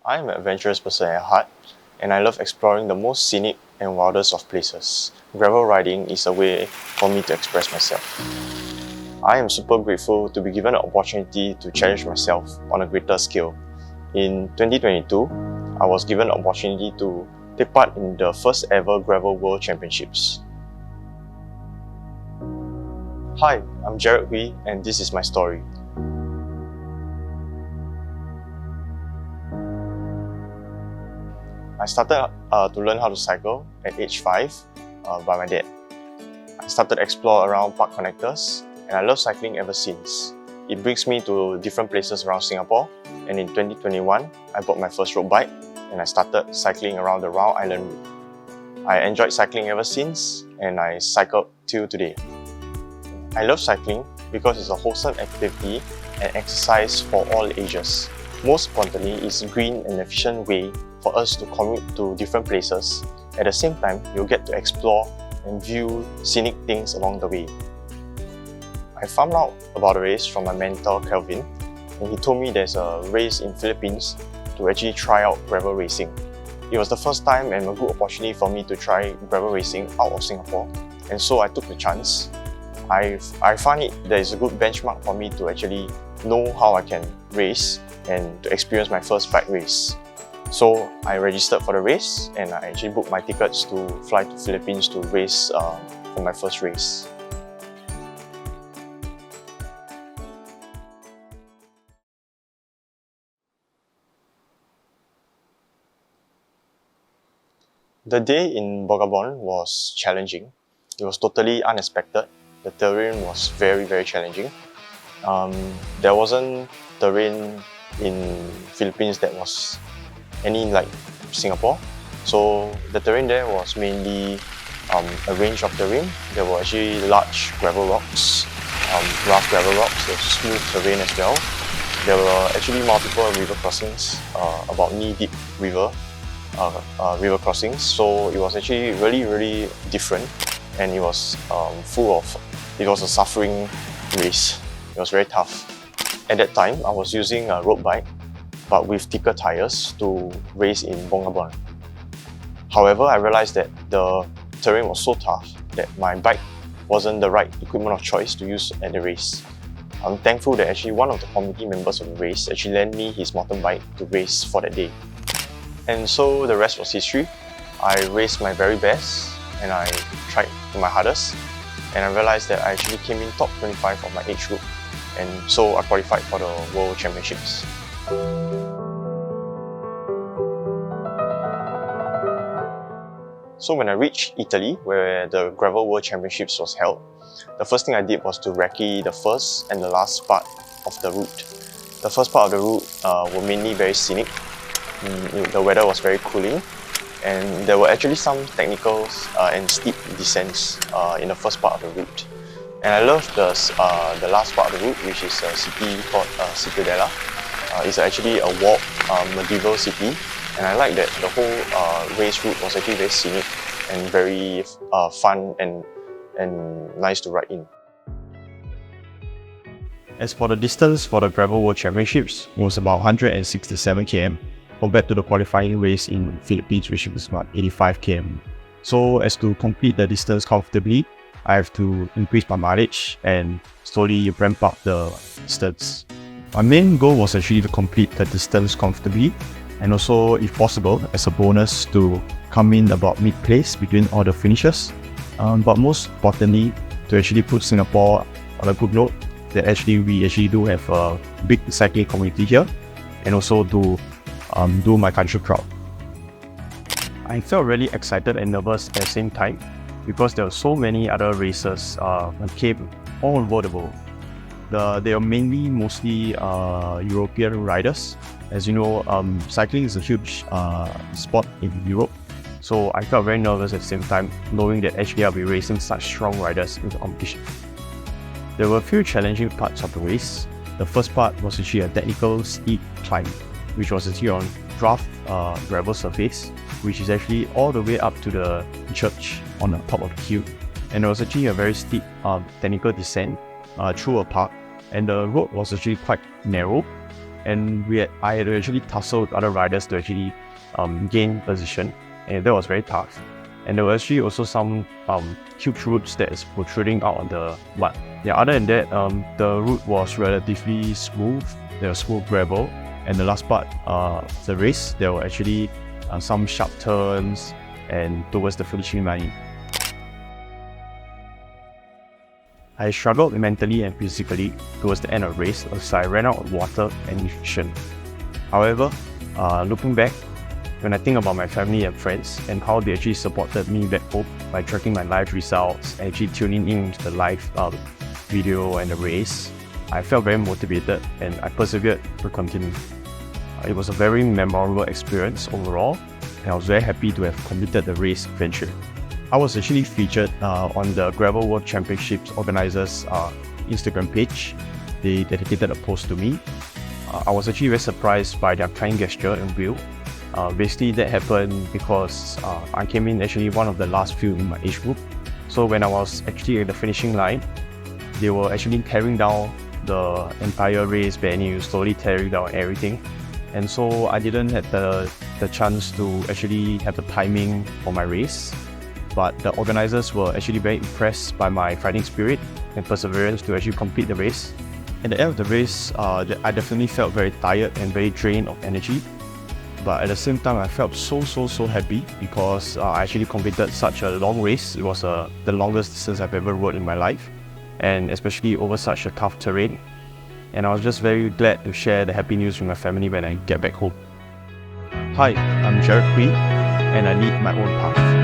I am an adventurous person at heart, and I love exploring the most scenic and wildest of places. Gravel riding is a way for me to express myself. I am super grateful to be given the opportunity to challenge myself on a greater scale. In 2022, I was given the opportunity to take part in the first ever Gravel World Championships. Hi, I'm Jared Hui, and this is my story. I started to learn how to cycle at age 5 by my dad. I started to explore around park connectors, and I love cycling ever since. It brings me to different places around Singapore, and in 2021, I bought my first road bike and I started cycling around the Round Island route. I enjoyed cycling ever since, and I cycled till today. I love cycling because it's a wholesome activity and exercise for all ages. Most importantly, it's a green and efficient way for us to commute to different places. At the same time, you'll get to explore and view scenic things along the way. I found out about the race from my mentor Kelvin, and he told me there's a race in Philippines to actually try out gravel racing. It was the first time and a good opportunity for me to try gravel racing out of Singapore, and so I took the chance. I find it that is a good benchmark for me to actually know how I can race and to experience my first bike race. So I registered for the race, and I actually booked my tickets to fly to Philippines to race for my first race. The day in Polygon was challenging. It was totally unexpected. The terrain was very challenging. There wasn't terrain in Philippines that was any like Singapore. So the terrain there was mainly a range of terrain. There were actually large gravel rocks, rough gravel rocks, there's smooth terrain as well. There were actually multiple river crossings, about knee-deep river crossings. So it was actually really different, and it was it was a suffering race. It was very tough. At that time, I was using a road bike, but with thicker tires to race in Polygon. However, I realized that the terrain was so tough that my bike wasn't the right equipment of choice to use at the race. I'm thankful that actually one of the committee members of the race actually lent me his mountain bike to race for that day. And so the rest was history. I raced my very best and I tried my hardest, and I realized that I actually came in top 25 of my age group, and so I qualified for the World Championships. So when I reached Italy, where the Gravel World Championships was held, the first thing I did was to recce the first and the last part of the route. The first part of the route were mainly very scenic. The weather was very cooling, and there were actually some technical and steep descents in the first part of the route. And I love the last part of the route, which is a city called Cittadella. It's actually a walled medieval city, and I like that the whole race route was actually very scenic and very fun and nice to ride in. As for the distance for the Gravel World Championships, it was about 167 km compared to the qualifying race in Philippines, which was about 85 km. So as to complete the distance comfortably, I have to increase my mileage and slowly ramp up the distance. My main goal was actually to complete the distance comfortably, and also, if possible, as a bonus, to come in about mid-place between all the finishers. But most importantly, to actually put Singapore on a good note, that we do have a big cycling community here, and also to do my country proud. I felt really excited and nervous at the same time because there were so many other races that came all over the world. They are mostly European riders. As you know, cycling is a huge sport in Europe. So I felt very nervous at the same time, knowing that actually I'll be racing such strong riders in the competition. There were a few challenging parts of the race. The first part was actually a technical steep climb, which was actually on rough gravel surface, which is actually all the way up to the church on the top of the hill. And it was actually a very steep technical descent through a park, and the road was actually quite narrow. and I had actually tussled other riders to actually gain position, and that was very tough. And there were actually also some huge roots that is protruding out on the mud. Yeah, other than that, the route was relatively smooth. There was smooth gravel, and the last part, the race, there were actually some sharp turns and towards the finishing line. I struggled mentally and physically towards the end of the race as I ran out of water and nutrition. However, looking back, when I think about my family and friends and how they actually supported me back home by tracking my live results and actually tuning in to the live video and the race, I felt very motivated and I persevered to continue. It was a very memorable experience overall, and I was very happy to have completed the race eventually. I was actually featured on the Gravel World Championships organizers' Instagram page. They dedicated a post to me. I was actually very surprised by their kind gesture and view. Basically, that happened because I came in actually one of the last few in my age group. So when I was actually at the finishing line, they were actually tearing down the entire race venue, slowly tearing down everything. And so I didn't have the chance to actually have the timing for my race. But the organizers were actually very impressed by my fighting spirit and perseverance to actually complete the race. At the end of the race, I definitely felt very tired and very drained of energy. But at the same time, I felt so happy because I actually completed such a long race. It was the longest distance I've ever rode in my life, and especially over such a tough terrain. And I was just very glad to share the happy news with my family when I get back home. Hi, I'm Jared Kui, and I lead my own path.